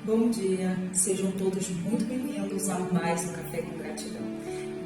Bom dia, sejam todos muito bem-vindos a mais um Café com Gratidão.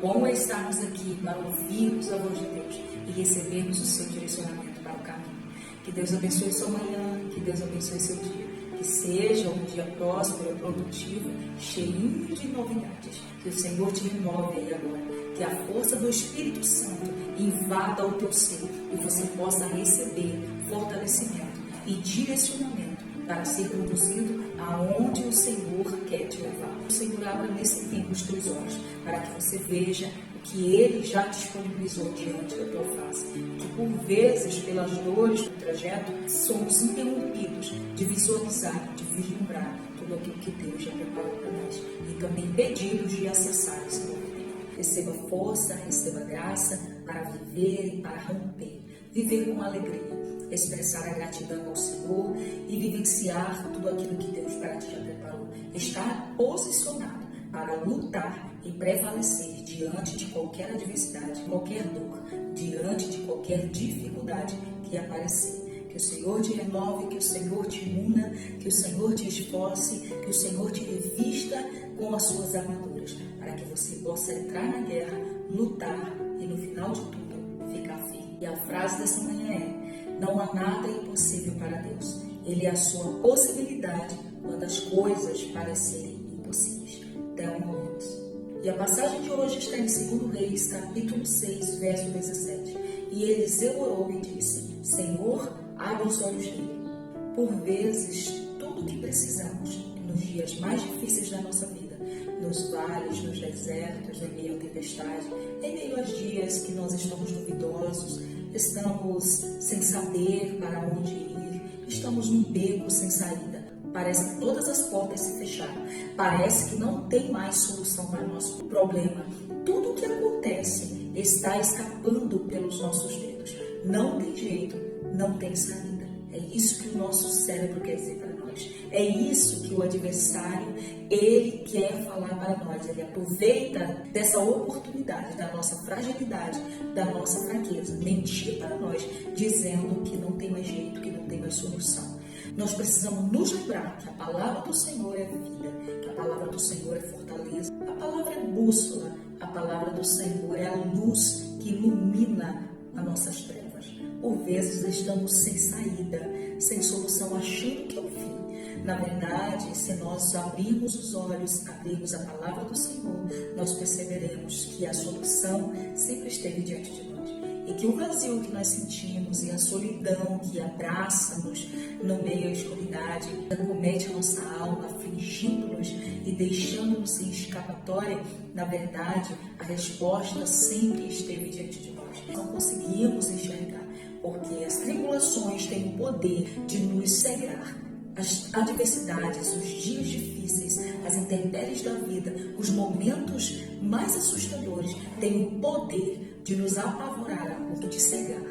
Bom é estarmos aqui para ouvirmos a voz de Deus e recebermos o seu direcionamento para o caminho. Que Deus abençoe sua manhã, que Deus abençoe seu dia, que seja um dia próspero, produtivo, cheio de novidades. Que o Senhor te renove aí agora, que a força do Espírito Santo invada o teu ser e você possa receber fortalecimento e direcionamento para ser conduzido aonde o Senhor quer te levar. O Senhor abra nesse tempo os teus olhos, para que você veja o que Ele já disponibilizou diante da tua face. Que por vezes, pelas dores do trajeto, somos interrompidos de visualizar, de vislumbrar tudo aquilo que Deus já preparou para nós. E também impedidos de acessar esse movimento. Receba força, receba graça para viver e para romper. Viver com alegria. Expressar a gratidão ao Senhor e vivenciar tudo aquilo que Deus para ti já preparou. Estar posicionado para lutar e prevalecer diante de qualquer adversidade, qualquer dor, diante de qualquer dificuldade que aparecer. Que o Senhor te renove, que o Senhor te una, que o Senhor te esforce, que o Senhor te revista com as suas armaduras, para que você possa entrar na guerra, lutar e no final de tudo ficar firme. E a frase dessa manhã é: não há nada impossível para Deus. Ele é a sua possibilidade quando as coisas parecerem impossíveis. Até o momento. E a passagem de hoje está em 2 Reis, capítulo 6, verso 17. E Eliseu orou e disse: Senhor, abre os olhos dele. Por vezes, tudo o que precisamos nos dias mais difíceis da nossa vida, nos vales, nos desertos, em meio à tempestade, em meio aos dias que nós estamos duvidosos, estamos sem saber para onde ir, estamos num beco sem saída. Parece que todas as portas se fecharam. Parece que não tem mais solução para o nosso problema. Tudo o que acontece está escapando pelos nossos dedos. Não tem jeito, não tem saída. É isso que o nosso cérebro quer dizer para nós. É isso que o adversário, ele quer falar para nós. Ele aproveita dessa oportunidade, da nossa fragilidade, da nossa fraqueza, mentir para nós, dizendo que não tem mais jeito, que não tem mais solução. Nós precisamos nos lembrar que a palavra do Senhor é vida, que a palavra do Senhor é fortaleza, a palavra é bússola, a palavra do Senhor é a luz que ilumina as nossas trevas. Por vezes estamos sem saída, sem solução, achando que é o fim. Na verdade, se nós abrirmos os olhos, abrirmos a palavra do Senhor, nós perceberemos que a solução sempre esteve diante de nós. E que o vazio que nós sentimos e a solidão que abraça-nos no meio da escuridade, acomete a nossa alma, afligindo-nos e deixando-nos sem escapatória, na verdade, a resposta sempre esteve diante de nós. Não conseguimos enxergar, porque as tribulações têm o poder de nos cegar. As adversidades, os dias difíceis, as intempéries da vida, os momentos mais assustadores têm o poder de nos apavorar a ponto de cegar.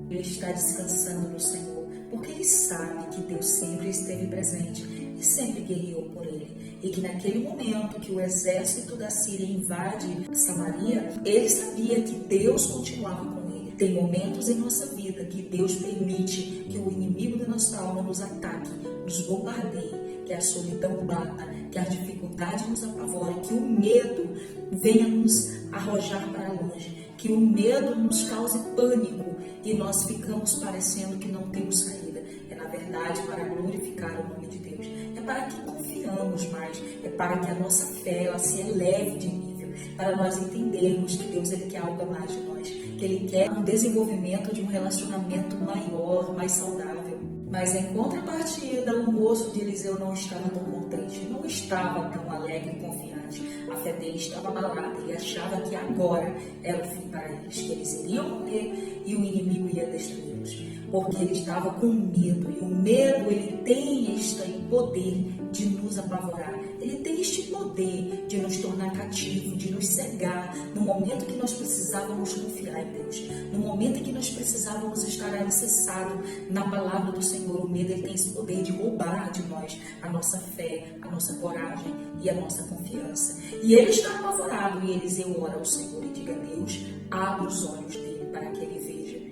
Ele está descansando no Senhor, porque ele sabe que Deus sempre esteve presente e sempre guerreou por ele. E que naquele momento que o exército da Síria invade Samaria, ele sabia que Deus continuava com ele. Tem momentos em nossa vida que Deus permite que o inimigo da nossa alma nos ataque, nos bombardeie, que a solidão bata, que a dificuldade nos apavore, que o medo venha nos arrojar para longe, que o medo nos cause pânico e nós ficamos parecendo que não temos saída. É na verdade para glorificar o nome de Deus, é para que confiamos mais, é para que a nossa fé ela se eleve de nível, para nós entendermos que Deus ele quer algo mais de nós, que ele quer um desenvolvimento de um relacionamento maior, mais saudável. Mas em contrapartida, o moço de Eliseu não estava tão contente, não estava tão alegre e confiante. A fé dele estava abalada, ele achava que agora era o fim para eles, que eles iriam morrer e o inimigo ia destruí-los. Porque ele estava com medo, e o medo ele tem este poder de nos apavorar. Ele tem este poder de nos tornar cativos, de nos cegar no momento que nós precisávamos confiar em Deus, no momento em que nós precisávamos estar alicerçados na palavra do Senhor. O medo ele tem esse poder de roubar de nós a nossa fé, a nossa coragem e a nossa confiança. E ele está apavorado e Eliseu ora ao Senhor e diga: Deus, abre os olhos dele para que ele veja.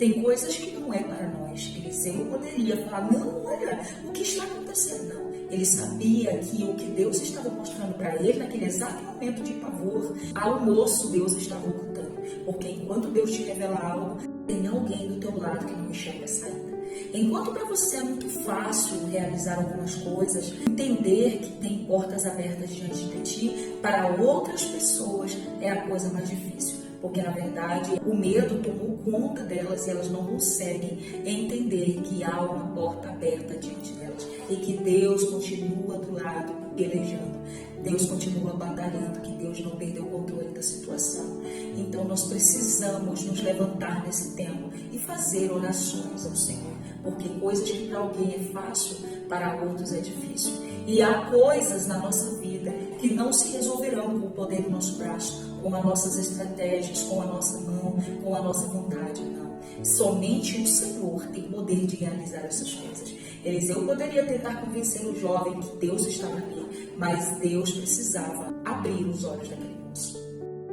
Tem coisas que não é para nós. Eliseu poderia falar, não, olha, o que está acontecendo? Não. Ele sabia que o que Deus estava mostrando para ele, naquele exato momento de pavor, almoço Deus estava ocultando. Porque enquanto Deus te revela algo, tem alguém do teu lado que não enxerga a saída. Enquanto para você é muito fácil realizar algumas coisas, entender que tem portas abertas diante de ti, para outras pessoas é a coisa mais difícil. Porque, na verdade, o medo tomou conta delas e elas não conseguem entender que há uma porta aberta diante delas e que Deus continua do lado, pelejando. Deus continua batalhando, que Deus não perdeu o controle da situação. Então, nós precisamos nos levantar nesse tempo e fazer orações ao Senhor. Porque coisas que para alguém é fácil, para outros é difícil. E há coisas na nossa vida que não se resolverão com o poder do nosso braço, com as nossas estratégias, com a nossa mão, com a nossa vontade, não. Somente o Senhor tem poder de realizar essas coisas. Eliseu poderia tentar convencer o jovem que Deus estava ali, mas Deus precisava abrir os olhos daquele moço.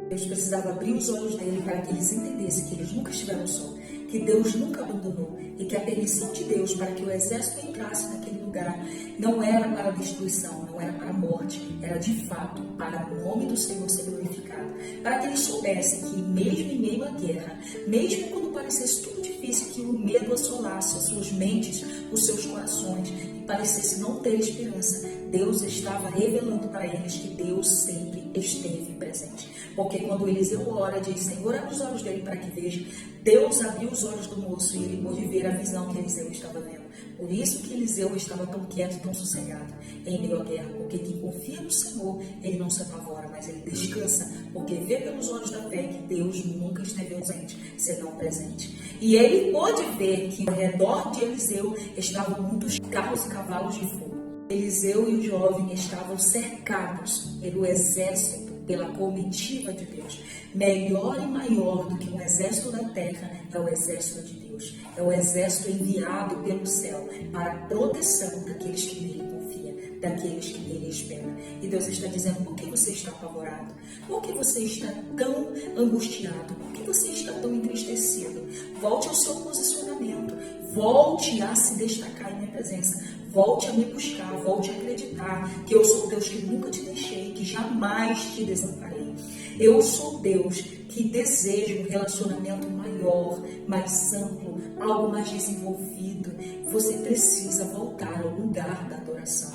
Deus precisava abrir os olhos dele para que eles entendessem que eles nunca estiveram só, que Deus nunca abandonou e que a permissão de Deus para que o exército entrasse naquele lugar não era para a destruição, não era para a morte, era de fato para o nome do Senhor ser glorificado. Para que eles soubessem que mesmo em meio à guerra, mesmo quando parecesse tudo difícil, que o medo assolasse as suas mentes, os seus corações e parecesse não ter esperança, Deus estava revelando para eles que Deus sempre esteve presente. Porque quando Eliseu ora, diz, Senhor, abre os olhos dele para que veja. Deus abriu os olhos do moço e ele pôde ver a visão que Eliseu estava vendo. Por isso que Eliseu estava tão quieto, tão sossegado em meio à guerra. Porque quem confia no Senhor, ele não se apavora, mas ele descansa. Porque vê pelos olhos da fé que Deus nunca esteve ausente, senão presente. E ele pôde ver que ao redor de Eliseu estavam muitos carros e cavalos de fogo. Eliseu e o jovem estavam cercados pelo exército, pela comitiva de Deus. Melhor e maior do que um exército da terra é o exército de Deus. É o exército enviado pelo céu para a proteção daqueles que nele confiam, daqueles que nele esperam. E Deus está dizendo, por que você está apavorado? Por que você está tão angustiado? Por que você está tão entristecido? Volte ao seu posicionamento. Volte a se destacar em minha presença. Volte a me buscar, volte a acreditar que eu sou Deus que nunca te deixei, que jamais te desamparei. Eu sou Deus que deseja um relacionamento maior, mais amplo, algo mais desenvolvido. Você precisa voltar ao lugar da adoração.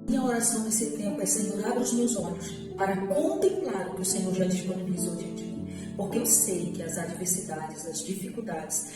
Minha oração nesse tempo é, Senhor, abre os meus olhos para contemplar o que o Senhor já disponibilizou diante de mim. Porque eu sei que as adversidades, as dificuldades,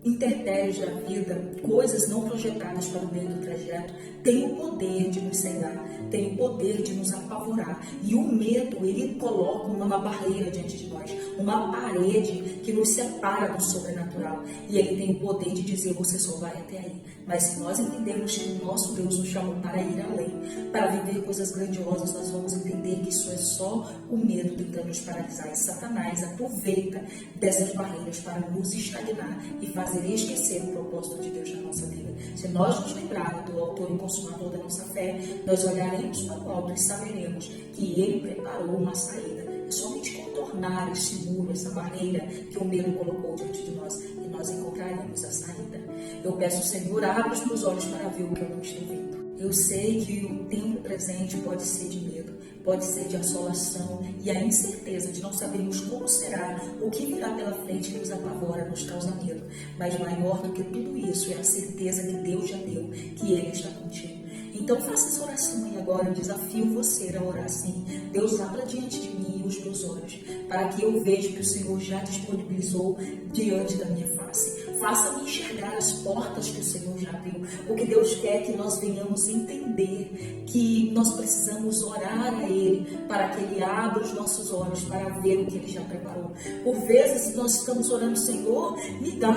intempéries da vida, coisas não projetadas para o meio do trajeto, tem o poder de nos cegar, tem o poder de nos apavorar. E o medo, ele coloca uma barreira diante de nós, uma parede que nos separa do sobrenatural. E ele tem o poder de dizer, você só vai até aí. Mas se nós entendermos que o nosso Deus nos chamou para ir além, para viver coisas grandiosas, nós vamos entender que isso é só o medo tentando nos paralisar. E Satanás aproveita dessas barreiras para nos estagnar e fazer esquecer o propósito de Deus na nossa vida. Se nós nos lembrarmos do autor e consumador da nossa fé, nós olharemos para o alto e saberemos que ele preparou uma saída. É somente contornar esse muro, essa barreira que o medo colocou diante de nós e nós encontraremos a saída. Eu peço, Senhor, abre os meus olhos para ver o que eu não estou vendo. Eu sei que o tempo presente pode ser de medo, pode ser de assolação e a incerteza de não sabermos como será, o que virá pela frente que nos apavora, nos causa medo. Mas maior do que tudo isso é a certeza que Deus já deu, que Ele está contigo. Então faça essa oração aí agora, eu desafio você a orar assim. Deus, abra diante de mim os meus olhos, para que eu veja que o Senhor já disponibilizou diante da minha face. Faça-me enxergar as portas que o Senhor já abriu, porque Deus quer que nós venhamos entender que nós precisamos orar a Ele, para que Ele abra os nossos olhos para ver o que Ele já preparou. Por vezes nós estamos orando, Senhor, me dá,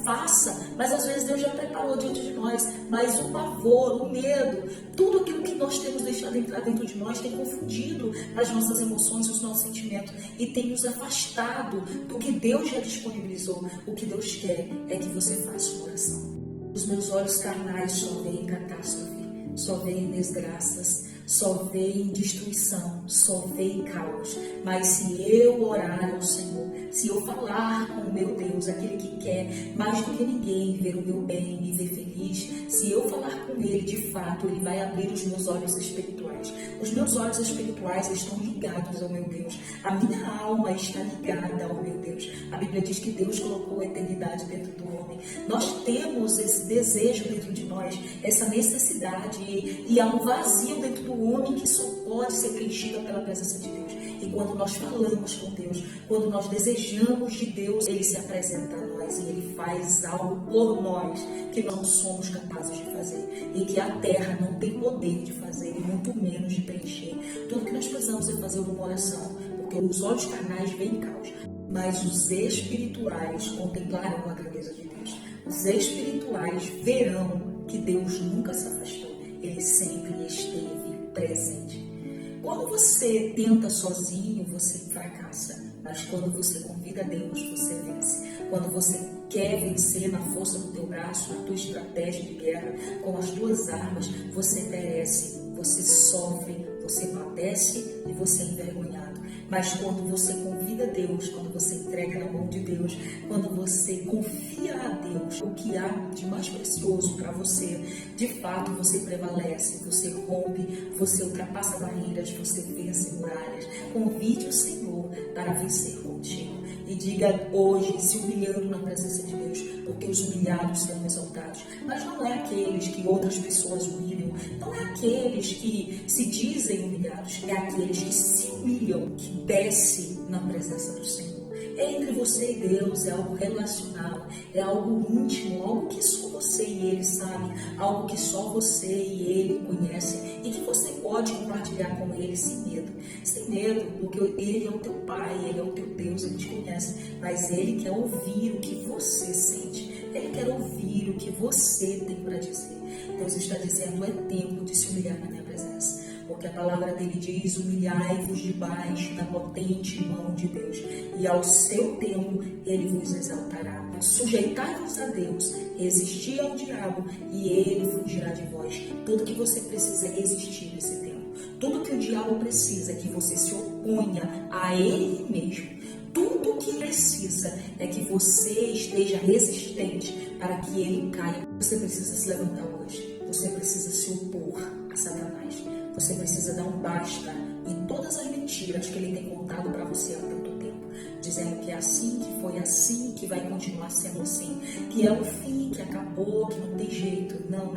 faça, mas às vezes Deus já preparou diante de nós, mas o pavor, o medo, tudo aquilo que nós temos deixado entrar dentro de nós tem confundido as nossas emoções, os nossos sentimentos e tem nos afastado do que Deus já disponibilizou. O que Deus quer é que você faça uma oração. Os meus olhos carnais só veem catástrofe, só veem desgraças, só vem destruição, só vem caos. Mas se eu orar ao Senhor, se eu falar com o meu Deus, aquele que quer mais do que ninguém ver o meu bem, me ver feliz, se eu falar com Ele, de fato, Ele vai abrir os meus olhos espirituais. Os meus olhos espirituais estão ligados ao meu Deus. A minha alma está ligada ao meu Deus. A Bíblia diz que Deus colocou a eternidade dentro do homem. Nós temos esse desejo dentro de nós, essa necessidade, e há um vazio dentro do homem que só pode ser preenchido pela presença de Deus. E quando nós falamos com Deus, quando nós desejamos de Deus, Ele se apresenta a nós e Ele faz algo por nós que não somos capazes de fazer e que a terra não tem poder de fazer e muito menos de preencher. Tudo que nós precisamos é fazer uma oração, porque os olhos carnais veem caos, mas os espirituais contemplarão a grandeza de Deus. Os espirituais verão que Deus nunca se afastou, Ele sempre esteve presente. Quando você tenta sozinho, você fracassa. Mas quando você convida a Deus, você vence. Quando você quer vencer na força do teu braço, na tua estratégia de guerra, com as tuas armas, você perece, você sofre, você padece e você é envergonhado. Mas quando você convida a Deus, quando você entrega na mão de Deus, quando você confia a Deus o que há de mais precioso para você, de fato você prevalece, você rompe, você ultrapassa barreiras, você vence muralhas. Convide o Senhor para vencer contigo. E diga hoje, se humilhando na presença de Deus, porque os humilhados serão exaltados. Mas não é aqueles que outras pessoas humilham, não é aqueles que se dizem humilhados, é aqueles que se humilham, que descem na presença do Senhor. É entre você e Deus, é algo relacional, é algo íntimo, algo que só você e Ele sabe, algo que só você e Ele conhecem e que você pode compartilhar com Ele sem medo, porque Ele é o teu Pai, Ele é o teu Deus, Ele te conhece, mas Ele quer ouvir o que você sente, Ele quer ouvir o que você tem para dizer. Deus está dizendo, é tempo de se humilhar na minha presença. Porque a palavra dele diz, humilhai-vos debaixo da potente mão de Deus, e ao seu tempo ele vos exaltará. Sujeitai-vos a Deus, resistir ao diabo, e ele fugirá de vós. Tudo que você precisa é resistir nesse tempo. Tudo que o diabo precisa é que você se oponha a ele mesmo. Tudo o que precisa é que você esteja resistente para que ele caia. Você precisa se levantar hoje. Você precisa se opor a Satanás. Você precisa dar um basta em todas as mentiras que ele tem contado para você há tanto tempo, dizendo que é assim, que foi assim, que vai continuar sendo assim, que é o fim, que acabou, que não tem jeito. Não.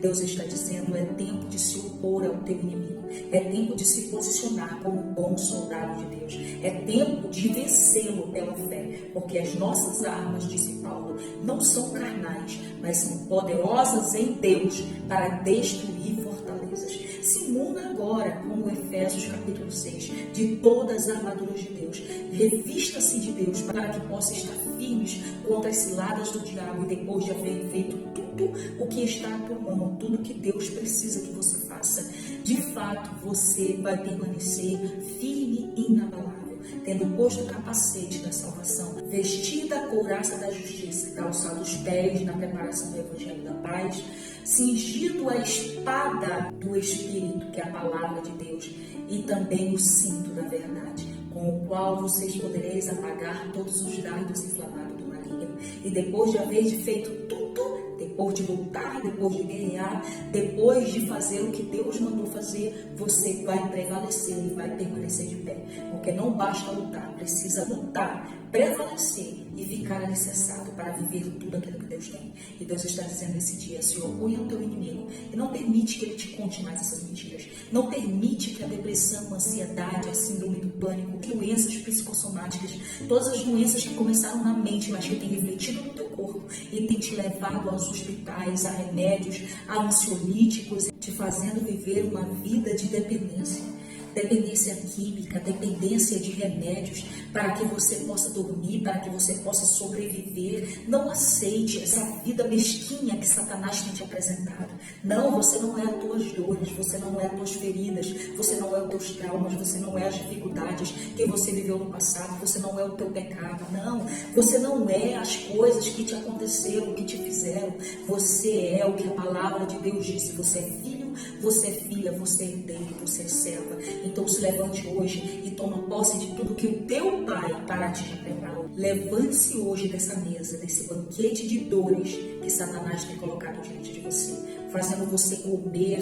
Deus está dizendo, é tempo de se opor ao teu inimigo. É tempo de se posicionar como um bom soldado de Deus. É tempo de vencê-lo pela fé, porque as nossas armas, disse Paulo, não são carnais, mas são poderosas em Deus para destruir fortalezas. Se imuna agora, como Efésios capítulo 6, de todas as armaduras de Deus. Revista-se de Deus para que possa estar firmes contra as ciladas do diabo e depois de haver feito tudo o que está à tua mão, tudo que Deus precisa que você faça, de fato você vai permanecer firme e inabalável, tendo posto o capacete da salvação, vestida a couraça da justiça, calçado os pés na preparação do evangelho da paz, cingido a espada do Espírito, que é a palavra de Deus, e também o cinto da verdade, com o qual vocês podereis apagar todos os dardos inflamados do maligno. E depois de haver feito tudo, depois de lutar, depois de guerrear, depois de fazer o que Deus mandou fazer, você vai prevalecer e vai permanecer de pé. Porque não basta lutar, precisa lutar, prevalecer e ficar alicerçado para viver tudo aquilo que Deus tem. E Deus está dizendo nesse dia, se opõe ao teu inimigo e não permite que ele te conte mais essas mentiras. Não permite que a depressão, a ansiedade, a síndrome do pânico, doenças psicossomáticas, todas as doenças que começaram na mente, mas que têm refletido no teu corpo e têm te levado aos hospitais, a remédios, a ansiolíticos, te fazendo viver uma vida de dependência. Dependência química, dependência de remédios, para que você possa dormir, para que você possa sobreviver. Não aceite essa vida mesquinha que Satanás tem te apresentado. Não, você não é as tuas dores, você não é as tuas feridas, você não é os teus traumas, você não é as dificuldades que você viveu no passado, você não é o teu pecado. Não, você não é as coisas que te aconteceram, que te fizeram. Você é o que a palavra de Deus disse, você é filho, Você é filha, você é herdeiro, você é serva. Então se levante hoje e toma posse de tudo que o teu Pai para ti já preparou. Levante-se hoje dessa mesa, desse banquete de dores que Satanás tem colocado diante de você, fazendo você comer,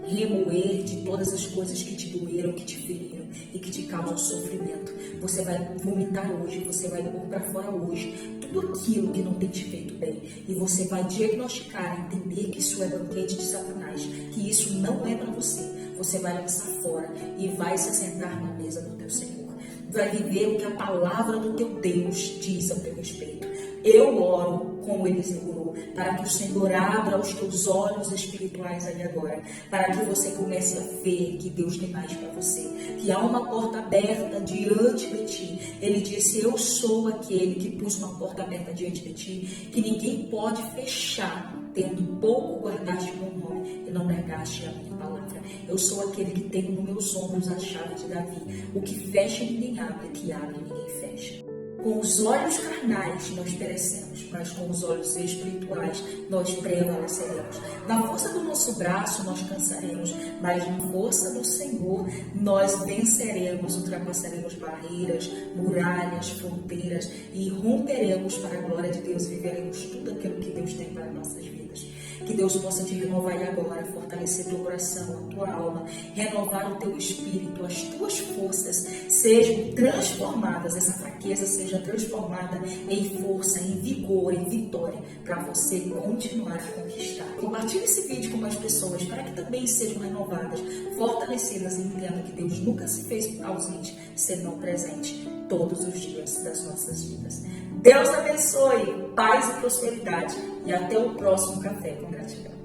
remoer de todas as coisas que te doeram, que te feriram e que te causam sofrimento. Você vai vomitar hoje, você vai pôr para fora hoje tudo aquilo que não tem te feito bem. E você vai diagnosticar, entender que isso é banquete de Satanás, que isso não é para você. Você vai lançar fora e vai se assentar na mesa do teu Senhor. Vai viver o que a palavra do teu Deus diz ao teu respeito. Eu oro como Eliseu orou, para que o Senhor abra os teus olhos espirituais aí agora, para que você comece a ver que Deus tem mais para você, que há uma porta aberta diante de ti. Ele disse: eu sou aquele que pus uma porta aberta diante de ti, que ninguém pode fechar, tendo pouco guardaste meu nome e não negaste a minha palavra. Eu sou aquele que tenho nos meus ombros a chave de Davi. O que fecha ninguém abre, que abre ninguém fecha. Com os olhos carnais nós perecemos, mas com os olhos espirituais nós prevaleceremos. Na força do nosso braço nós cansaremos, mas na força do Senhor nós venceremos, ultrapassaremos barreiras, muralhas, fronteiras e romperemos para a glória de Deus e viveremos tudo aquilo que Deus tem para nossas vidas. Que Deus possa te renovar agora, fortalecer teu coração, a tua alma, renovar o teu espírito, as tuas forças sejam transformadas, essa fraqueza seja transformada em força, em vigor, em vitória, para você continuar a conquistar. Compartilhe esse vídeo com mais pessoas, para que também sejam renovadas, fortalecidas e entendam que Deus nunca se fez ausente, senão presente todos os dias das nossas vidas. Deus abençoe, paz e prosperidade, e até o próximo Café com Gratidão.